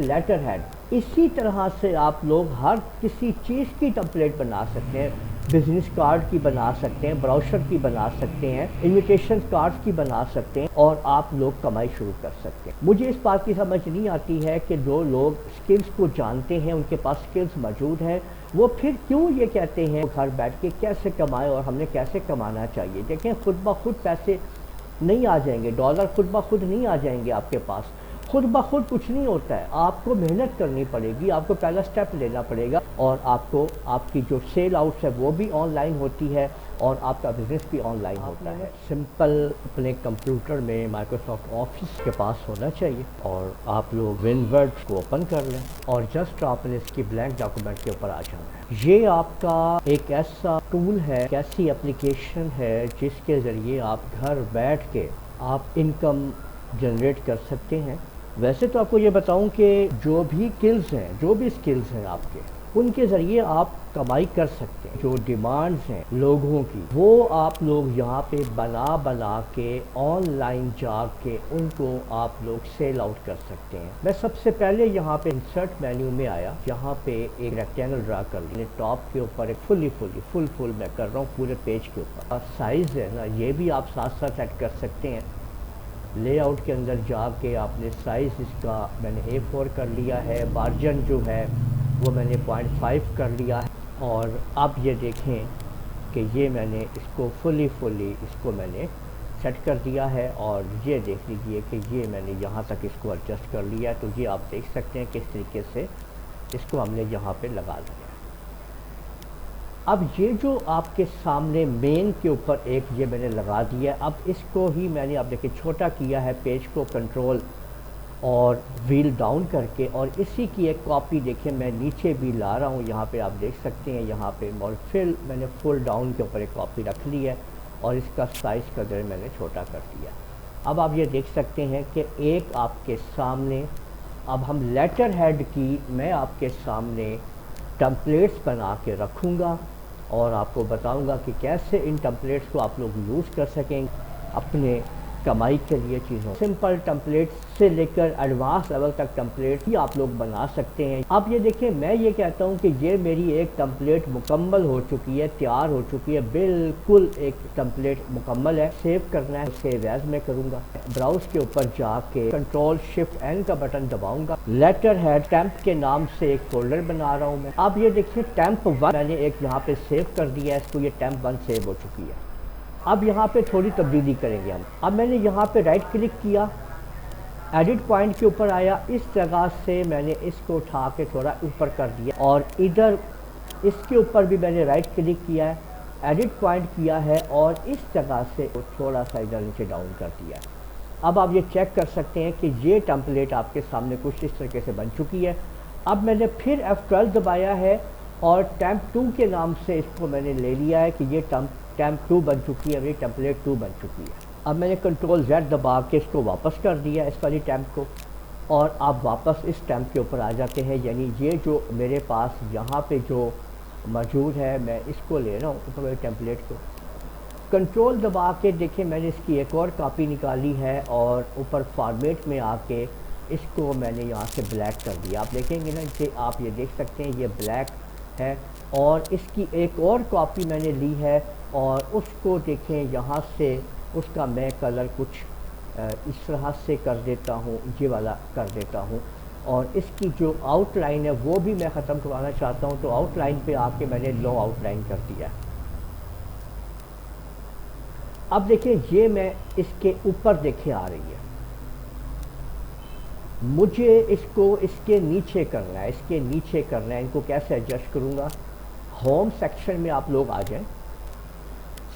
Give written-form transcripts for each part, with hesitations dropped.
Letter head, اسی طرح سے آپ لوگ ہر کسی چیز کی ٹمپلیٹ بنا سکتے ہیں، بزنس کارڈ کی بنا سکتے ہیں، براؤشر کی بنا سکتے ہیں، انویٹیشن کارڈ کی بنا سکتے ہیں، اور آپ لوگ کمائی شروع کر سکتے ہیں۔ مجھے اس بات کی سمجھ نہیں آتی ہے کہ جو لوگ سکلز کو جانتے ہیں، ان کے پاس سکلز موجود ہیں، وہ پھر کیوں یہ کہتے ہیں گھر بیٹھ کے کیسے کمائے اور ہم نے کیسے کمانا چاہیے۔ دیکھیں، خود بخود پیسے نہیں آ جائیں گے، ڈالر خود بخود نہیں آ جائیں گے آپ کے پاس، خود بخود کچھ نہیں ہوتا ہے، آپ کو محنت کرنی پڑے گی، آپ کو پہلا سٹیپ لینا پڑے گا، اور آپ کو آپ کی جو سیل آؤٹس ہے وہ بھی آن لائن ہوتی ہے، اور آپ کا بزنس بھی آن لائن ہوتا ہے۔ سمپل اپنے کمپیوٹر میں مائیکروسافٹ آفس کے پاس ہونا چاہیے، اور آپ لوگ ون ورڈ کو اوپن کر لیں، اور جسٹ آپ نے اس کی بلینک ڈاکومنٹ کے اوپر آ جانا ہے۔ یہ آپ کا ایک ایسا ٹول ہے، ایک ایسی اپلیکیشن ہے جس کے ذریعے آپ گھر بیٹھ کے آپ انکم جنریٹ کر سکتے ہیں۔ ویسے تو آپ کو یہ بتاؤں کہ جو بھی سکلز ہیں آپ کے، ان کے ذریعے آپ کمائی کر سکتے ہیں۔ جو ڈیمانڈز ہیں لوگوں کی، وہ آپ لوگ یہاں پہ بنا کے آن لائن جا کے ان کو آپ لوگ سیل آؤٹ کر سکتے ہیں۔ میں سب سے پہلے یہاں پہ انسرٹ مینیو میں آیا، یہاں پہ ایک ریکٹینگل ڈرا کر لیا، ٹاپ کے اوپر ایک فل میں کر رہا ہوں پورے پیج کے اوپر۔ سائز ہے نا، یہ بھی آپ ساتھ ساتھ سیٹ کر سکتے ہیں۔ لے آؤٹ کے اندر جا کے آپ نے سائز اس کا میں نے A4 کر لیا ہے، مارجن جو ہے وہ میں نے 0.5 کر لیا ہے، اور اب یہ دیکھیں کہ یہ میں نے اس کو فلی اس کو میں نے سیٹ کر دیا ہے، اور یہ دیکھ لیجئے کہ یہ میں نے یہاں تک اس کو ایڈجسٹ کر لیا ہے، تو یہ آپ دیکھ سکتے ہیں کہ اس طریقے سے اس کو ہم نے یہاں پہ لگا دیا ہے۔ اب یہ جو آپ کے سامنے مین کے اوپر ایک یہ میں نے لگا دیا ہے، اب اس کو ہی میں نے اب دیکھیں چھوٹا کیا ہے، پیج کو کنٹرول اور ویل ڈاؤن کر کے، اور اسی کی ایک کاپی دیکھیں میں نیچے بھی لا رہا ہوں، یہاں پہ آپ دیکھ سکتے ہیں، یہاں پہ اور پھر میں نے فل ڈاؤن کے اوپر ایک کاپی رکھ لی ہے، اور اس کا سائز کا میں نے چھوٹا کر دیا۔ اب آپ یہ دیکھ سکتے ہیں کہ ایک آپ کے سامنے، اب ہم لیٹر ہیڈ کی میں آپ کے سامنے ٹمپلیٹس بنا کے رکھوں گا، اور آپ کو بتاؤں گا کہ کیسے ان ٹمپلیٹس کو آپ لوگ یوز کر سکیں اپنے کمائی کے لیے چیزوں۔ سمپل ٹمپلیٹس سے لے کر ایڈوانس لیول تک ٹمپلیٹ بھی آپ لوگ بنا سکتے ہیں۔ اب یہ دیکھیں، میں یہ کہتا ہوں کہ یہ میری ایک ٹمپلیٹ مکمل ہو چکی ہے، تیار ہو چکی ہے، بالکل ایک ٹمپلیٹ مکمل ہے۔ سیو کرنا ہے، سیو ایز میں کروں گا، براؤز کے اوپر جا کے کنٹرول شفٹ این کا بٹن دباؤں گا، لیٹر ہیڈ ٹیمپ کے نام سے ایک فولڈر بنا رہا ہوں میں۔ اب یہ دیکھیں ٹیمپ 1 میں نے ایک یہاں پہ سیو کر دیا ہے، اس کو یہ ٹیمپ 1 سیو ہو چکی ہے۔ اب یہاں پہ تھوڑی تبدیلی کریں گے ہم۔ اب میں نے یہاں پہ رائٹ کلک کیا، ایڈٹ پوائنٹ کے اوپر آیا، اس جگہ سے میں نے اس کو اٹھا کے تھوڑا اوپر کر دیا، اور ادھر اس کے اوپر بھی میں نے رائٹ کلک کیا ہے، ایڈٹ پوائنٹ کیا ہے، اور اس جگہ سے تھوڑا سا ادھر نیچے ڈاؤن کر دیا ہے۔ اب آپ یہ چیک کر سکتے ہیں کہ یہ ٹمپلیٹ آپ کے سامنے کچھ اس طریقے سے بن چکی ہے۔ اب میں نے پھر F12 دبایا ہے، اور ٹیمپ 2 کے نام سے اس کو میں نے لے لیا ہے کہ یہ ٹیمپ 2 بن چکی ہے، میری ٹمپلیٹ 2 بن چکی ہے۔ اب میں نے کنٹرول Z دبا کے اس کو واپس کر دیا اس والی ٹیمپ کو، اور آپ واپس اس ٹیمپ کے اوپر آ جاتے ہیں، یعنی یہ جو میرے پاس یہاں پہ جو موجود ہے میں اس کو لے رہا ہوں اوپر والی ٹیمپلیٹ کو، کنٹرول دبا کے دیکھیں میں نے اس کی ایک اور کاپی نکالی ہے، اور اوپر فارمیٹ میں آ کے اس کو میں نے یہاں سے بلیک کر دیا۔ آپ دیکھیں گے نا کہ آپ یہ دیکھ سکتے ہیں یہ بلیک ہے، اور اس کی ایک اور کاپی میں نے لی ہے، اور اس کو دیکھیں یہاں سے اس کا میں کلر کچھ اس طرح سے کر دیتا ہوں، یہ والا کر دیتا ہوں، اور اس کی جو آؤٹ لائن ہے وہ بھی میں ختم کروانا چاہتا ہوں، تو آؤٹ لائن پہ آ کے میں نے لو آؤٹ لائن کر دیا۔ اب دیکھیں یہ میں اس کے اوپر دیکھیں آ رہی ہے، مجھے اس کو اس کے نیچے کرنا ہے، اس کے نیچے کرنا ہے۔ ان کو کیسے ایڈجسٹ کروں گا؟ ہوم سیکشن میں آپ لوگ آ جائیں،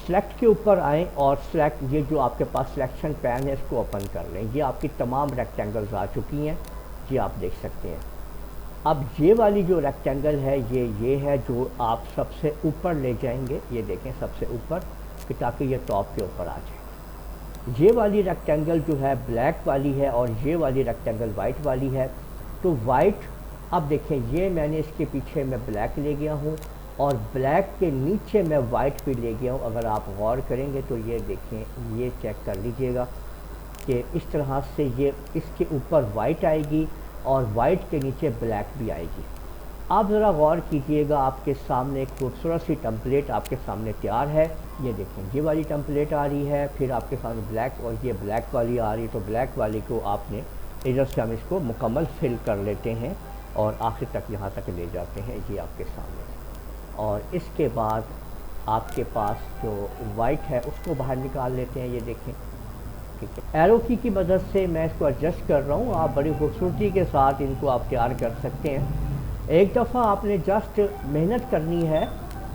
سلیکٹ کے اوپر آئیں، اور سلیکٹ یہ جو آپ کے پاس سلیکشن پین ہے اس کو اوپن کر لیں۔ یہ آپ کی تمام ریکٹینگلز آ چکی ہیں، یہ آپ دیکھ سکتے ہیں۔ اب یہ والی جو ریکٹینگل ہے یہ ہے جو آپ سب سے اوپر لے جائیں گے، یہ دیکھیں سب سے اوپر، کہ تاکہ یہ ٹاپ کے اوپر آ جائے۔ یہ والی ریکٹینگل جو ہے بلیک والی ہے، اور یہ والی ریکٹینگل وائٹ والی ہے، تو وائٹ، اب دیکھیں یہ میں نے اس کے پیچھے میں بلیک لے گیا ہوں، اور بلیک کے نیچے میں وائٹ بھی لے گیا ہوں۔ اگر آپ غور کریں گے تو یہ دیکھیں، یہ چیک کر لیجئے گا کہ اس طرح سے یہ اس کے اوپر وائٹ آئے گی، اور وائٹ کے نیچے بلیک بھی آئے گی۔ آپ ذرا غور کیجئے گا، آپ کے سامنے ایک خوبصورت سی ٹمپلیٹ آپ کے سامنے تیار ہے۔ یہ دیکھیں یہ والی ٹمپلیٹ آ رہی ہے، پھر آپ کے سامنے بلیک اور یہ بلیک والی آ رہی ہے، تو بلیک والی کو آپ نے ادھر سے ہم اس کو مکمل فل کر لیتے ہیں اور آخر تک یہاں تک لے جاتے ہیں، یہ آپ کے سامنے۔ اور اس کے بعد آپ کے پاس جو وائٹ ہے اس کو باہر نکال لیتے ہیں، یہ دیکھیں ٹھیک ہے۔ ایرو کی مدد سے میں اس کو ایڈجسٹ کر رہا ہوں، آپ بڑی خوبصورتی کے ساتھ ان کو آپ تیار کر سکتے ہیں۔ ایک دفعہ آپ نے جسٹ محنت کرنی ہے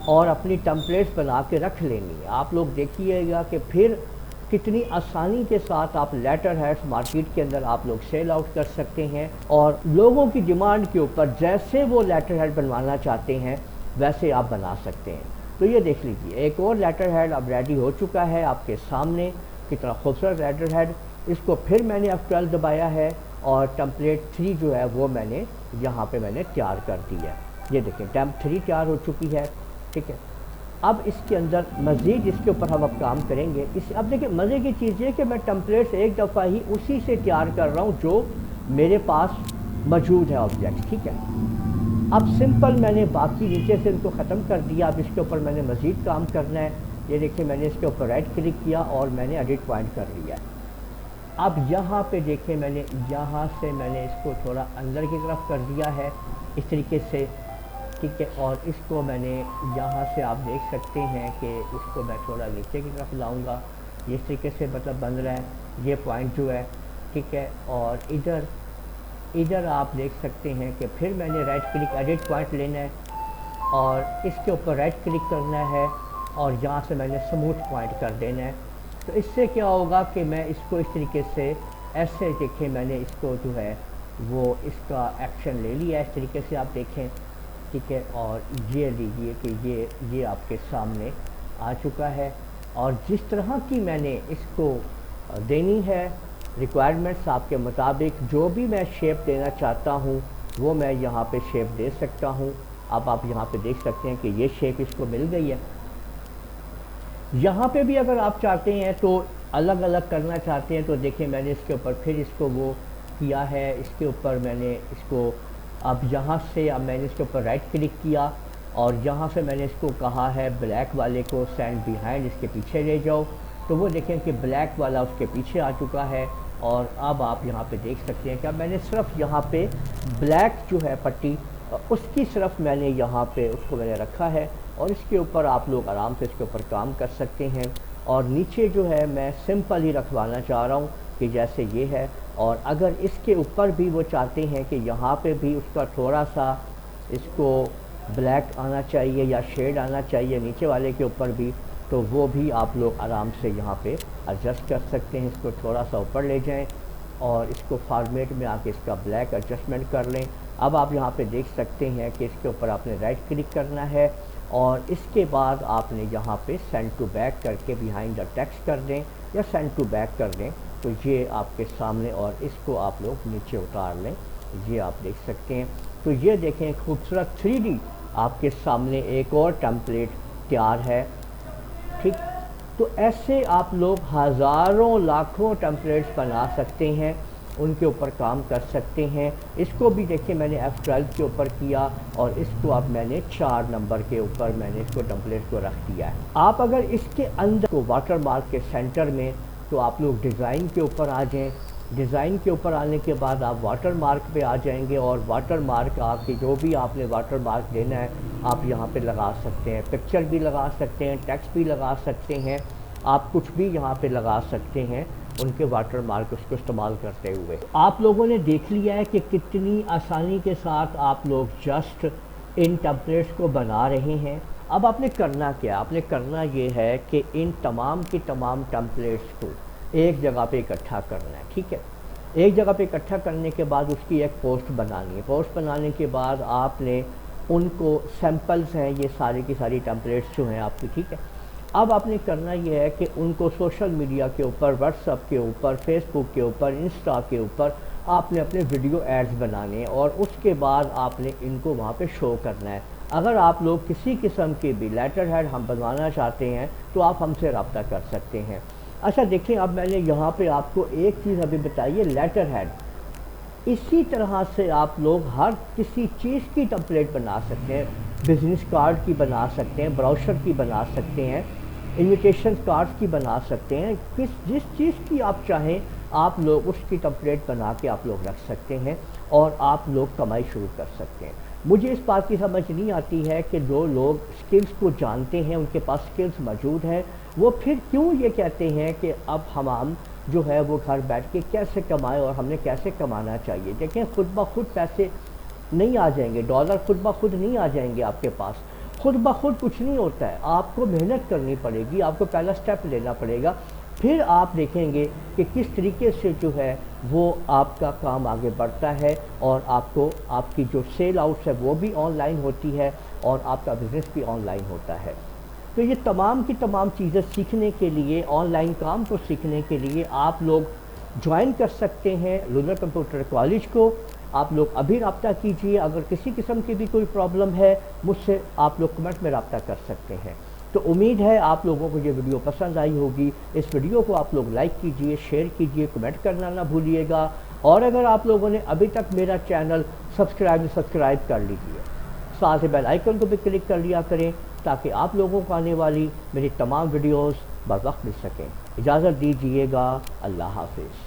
اور اپنی ٹمپلیٹس بنا کے رکھ لینی ہے۔ آپ لوگ دیکھیے گا کہ پھر کتنی آسانی کے ساتھ آپ لیٹر ہیڈس مارکیٹ کے اندر آپ لوگ سیل آؤٹ کر سکتے ہیں، اور لوگوں کی ڈیمانڈ کے اوپر جیسے وہ لیٹر ہیڈ بنوانا چاہتے ہیں ویسے آپ بنا سکتے ہیں۔ تو یہ دیکھ لیجیے ایک اور لیٹر ہیڈ اب ریڈی ہو چکا ہے آپ کے سامنے، کتنا خوبصورت لیٹر ہیڈ۔ اس کو پھر میں نے F12 دبایا ہے اور ٹمپلیٹ 3 جو ہے وہ میں نے یہاں پہ میں نے تیار کر دی ہے۔ یہ دیکھیں ٹیمپ 3 تیار ہو چکی ہے، ٹھیک ہے۔ اب اس کے اندر مزید اس کے اوپر ہم اب کام کریں گے۔ اب دیکھیں مزے کی چیز یہ کہ میں ٹمپلیٹس ایک دفعہ ہی اسی سے تیار کر رہا ہوں جو میرے پاس موجود ہے آبجیکٹ، ٹھیک ہے۔ اب سمپل میں نے باقی نیچے سے ان کو ختم کر دیا، اب اس کے اوپر میں نے مزید کام کرنا ہے۔ یہ دیکھیں میں نے اس کے اوپر رائٹ کلک کیا اور میں نے ایڈٹ پوائنٹ کر لیا ہے۔ اب یہاں پہ دیکھیں میں نے یہاں سے میں نے اس کو تھوڑا اندر کی طرف کر دیا ہے اس طریقے سے، ٹھیک ہے۔ اور اس کو میں نے یہاں سے آپ دیکھ سکتے ہیں کہ اس کو میں تھوڑا نیچے کی طرف لاؤں گا، یہ اس طریقے سے مطلب بن رہا ہے یہ پوائنٹ جو ہے، ٹھیک ہے۔ اور ادھر آپ دیکھ سکتے ہیں کہ پھر میں نے رائٹ کلک ایڈٹ پوائنٹ لینا ہے اور اس کے اوپر رائٹ کلک کرنا ہے اور یہاں سے میں نے سموتھ پوائنٹ کر دینا ہے۔ تو اس سے کیا ہوگا کہ میں اس کو اس طریقے سے ایسے دیکھیں میں نے اس کو جو ہے وہ اس کا ایکشن لے لیا ہے، اس طریقے سے آپ دیکھیں، ٹھیک ہے۔ اور یہ لیجیے کہ یہ آپ کے سامنے آ چکا ہے، اور جس طرح کی میں نے اس کو دینی ہے ریکوائرمنٹس آپ کے مطابق جو بھی میں شیپ دینا چاہتا ہوں وہ میں یہاں پہ شیپ دے سکتا ہوں۔ اب آپ یہاں پہ دیکھ سکتے ہیں کہ یہ شیپ اس کو مل گئی ہے۔ یہاں پہ بھی اگر آپ چاہتے ہیں تو الگ الگ کرنا چاہتے ہیں تو دیکھیں میں نے اس کے اوپر پھر اس کو وہ کیا ہے، اس کے اوپر میں نے اس کو اب یہاں سے اب میں نے اس کے اوپر رائٹ کلک کیا اور یہاں سے میں نے اس کو کہا ہے بلیک والے کو سینڈ بیہائنڈ، اس کے پیچھے لے جاؤ، تو وہ دیکھیں کہ بلیک والا اس کے پیچھے آ چکا ہے۔ اور اب آپ یہاں پہ دیکھ سکتے ہیں کہ اب میں نے صرف یہاں پہ بلیک جو ہے پٹی اس کی صرف میں نے یہاں پہ اس کو میں نے رکھا ہے، اور اس کے اوپر آپ لوگ آرام سے اس کے اوپر کام کر سکتے ہیں۔ اور نیچے جو ہے میں سمپل ہی رکھوانا چاہ رہا ہوں کہ جیسے یہ ہے، اور اگر اس کے اوپر بھی وہ چاہتے ہیں کہ یہاں پہ بھی اس کا تھوڑا سا اس کو بلیک آنا چاہیے یا شیڈ آنا چاہیے نیچے والے کے اوپر بھی، تو وہ بھی آپ لوگ آرام سے یہاں پہ ایڈجسٹ کر سکتے ہیں۔ اس کو تھوڑا سا اوپر لے جائیں اور اس کو فارمیٹ میں آ کے اس کا بلیک ایڈجسٹمنٹ کر لیں۔ اب آپ یہاں پہ دیکھ سکتے ہیں کہ اس کے اوپر آپ نے رائٹ کلک کرنا ہے اور اس کے بعد آپ نے یہاں پہ سینڈ ٹو بیک کر کے بیہائنڈ دا ٹیکسٹ کر دیں یا سینڈ ٹو بیک کر دیں، تو یہ آپ کے سامنے، اور اس کو آپ لوگ نیچے اتار لیں، یہ آپ دیکھ سکتے ہیں۔ تو یہ دیکھیں خوبصورت 3D آپ کے سامنے ایک اور ٹیمپلیٹ تیار ہے، ٹھیک۔ تو ایسے آپ لوگ ہزاروں لاکھوں ٹیمپلیٹس بنا سکتے ہیں، ان کے اوپر کام کر سکتے ہیں۔ اس کو بھی دیکھیں میں نے F12 کے اوپر کیا اور اس کو اب میں نے 4 نمبر کے اوپر میں نے اس کو ٹیمپلیٹ کو رکھ دیا ہے۔ آپ اگر اس کے اندر کو واٹر مارک کے سینٹر میں، تو آپ لوگ ڈیزائن کے اوپر آ جائیں، ڈیزائن کے اوپر آنے کے بعد آپ واٹر مارک پہ آ جائیں گے، اور واٹر مارک آپ کی جو بھی آپ نے واٹر مارک دینا ہے آپ یہاں پہ لگا سکتے ہیں، پکچر بھی لگا سکتے ہیں، ٹیکسٹ بھی لگا سکتے ہیں، آپ کچھ بھی یہاں پہ لگا سکتے ہیں ان کے واٹر مارک اس کو استعمال کرتے ہوئے۔ آپ لوگوں نے دیکھ لیا ہے کہ کتنی آسانی کے ساتھ آپ لوگ جسٹ ان ٹیمپلیٹس کو بنا رہے ہیں۔ اب آپ نے کرنا کیا؟ آپ نے کرنا یہ ہے کہ ان تمام کی تمام ٹیمپلیٹس کو ایک جگہ پہ اکٹھا کرنا ہے، ٹھیک ہے۔ ایک جگہ پہ اکٹھا کرنے کے بعد اس کی ایک پوسٹ بنانی ہے، پوسٹ بنانے کے بعد آپ نے ان کو سیمپلز ہیں یہ ساری کی ساری ٹیمپلیٹس جو ہیں آپ کی، ٹھیک ہے۔ اب آپ نے کرنا یہ ہے کہ ان کو سوشل میڈیا کے اوپر، واٹس ایپ کے اوپر، فیس بک کے اوپر، انسٹا کے اوپر آپ نے اپنے ویڈیو ایڈز بنانے ہیں، اور اس کے بعد آپ نے ان کو وہاں پہ شو کرنا ہے۔ اگر آپ لوگ کسی قسم کے بھی لیٹر ہیڈ ہم بنوانا چاہتے ہیں تو آپ ہم سے رابطہ کر سکتے ہیں۔ اچھا دیکھیں اب میں نے یہاں پہ آپ کو ایک چیز ابھی بتائی ہے، لیٹر ہیڈ۔ اسی طرح سے آپ لوگ ہر کسی چیز کی ٹمپلیٹ بنا سکتے ہیں، بزنس کارڈ کی بنا سکتے ہیں، براؤشر کی بنا سکتے ہیں، انویٹیشن کارڈز کی بنا سکتے ہیں، جس چیز کی آپ چاہیں آپ لوگ اس کی ٹمپلیٹ بنا کے آپ لوگ رکھ سکتے ہیں اور آپ لوگ کمائی شروع کر سکتے ہیں۔ مجھے اس بات کی سمجھ نہیں آتی ہے کہ جو لوگ سکلز کو جانتے ہیں، ان کے پاس سکلز موجود ہیں، وہ پھر کیوں یہ کہتے ہیں کہ اب ہم جو ہے وہ گھر بیٹھ کے کیسے کمائیں اور ہم نے کیسے کمانا چاہیے۔ دیکھیں خود بخود پیسے نہیں آ جائیں گے، ڈالر خود بخود نہیں آ جائیں گے آپ کے پاس، خود بخود کچھ نہیں ہوتا ہے، آپ کو محنت کرنی پڑے گی، آپ کو پہلا سٹیپ لینا پڑے گا، پھر آپ دیکھیں گے کہ کس طریقے سے جو ہے وہ آپ کا کام آگے بڑھتا ہے اور آپ کو آپ کی جو سیل آؤٹس ہے وہ بھی آن لائن ہوتی ہے اور آپ کا بزنس بھی آن لائن ہوتا ہے۔ تو یہ تمام کی تمام چیزیں سیکھنے کے لیے، آن لائن کام کو سیکھنے کے لیے آپ لوگ جوائن کر سکتے ہیں لونر کمپیوٹر کالج کو۔ آپ لوگ ابھی رابطہ کیجئے، اگر کسی قسم کی بھی کوئی پرابلم ہے مجھ سے آپ لوگ کمنٹ میں رابطہ کر سکتے ہیں۔ تو امید ہے آپ لوگوں کو یہ ویڈیو پسند آئی ہوگی، اس ویڈیو کو آپ لوگ لائک کیجئے، شیئر کیجئے، کمنٹ کرنا نہ بھولیے گا، اور اگر آپ لوگوں نے ابھی تک میرا چینل سبسکرائب کر لیجئے، ساتھ ہی بیل آئیکن کو بھی کلک کر لیا کریں تاکہ آپ لوگوں کو آنے والی میری تمام ویڈیوز بر وقت مل سکیں۔ اجازت دیجیے گا، اللہ حافظ۔